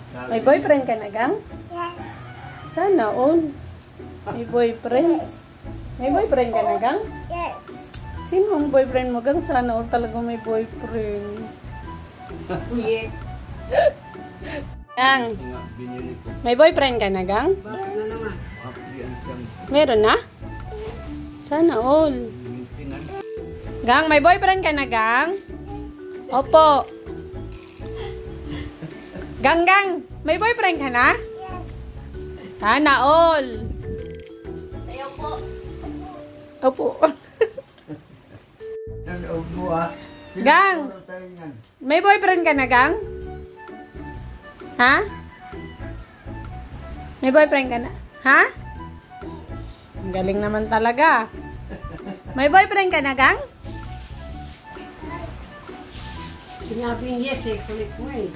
May boyfriend ka na, Gang? Yes. Sana all. May boyfriend. May boyfriend ka na, Gang? Yes. Sino ang boyfriend mo, Gang? Sana all talaga may boyfriend. Uye. Gang, may boyfriend ka na, Gang? Bakit na naman? Meron na? Sana all. Gang, may boyfriend ka na, Gang? Opo. Gang, may boyfriend ka na? Yes. Sana all. Sayaw po. Opo. Gang, may boyfriend ka na, Gang? Ha? May boyfriend ka na? Ha? Ang galing naman talaga. May boyfriend ka na, Gang? Sinabing yes eh, kulit mo eh.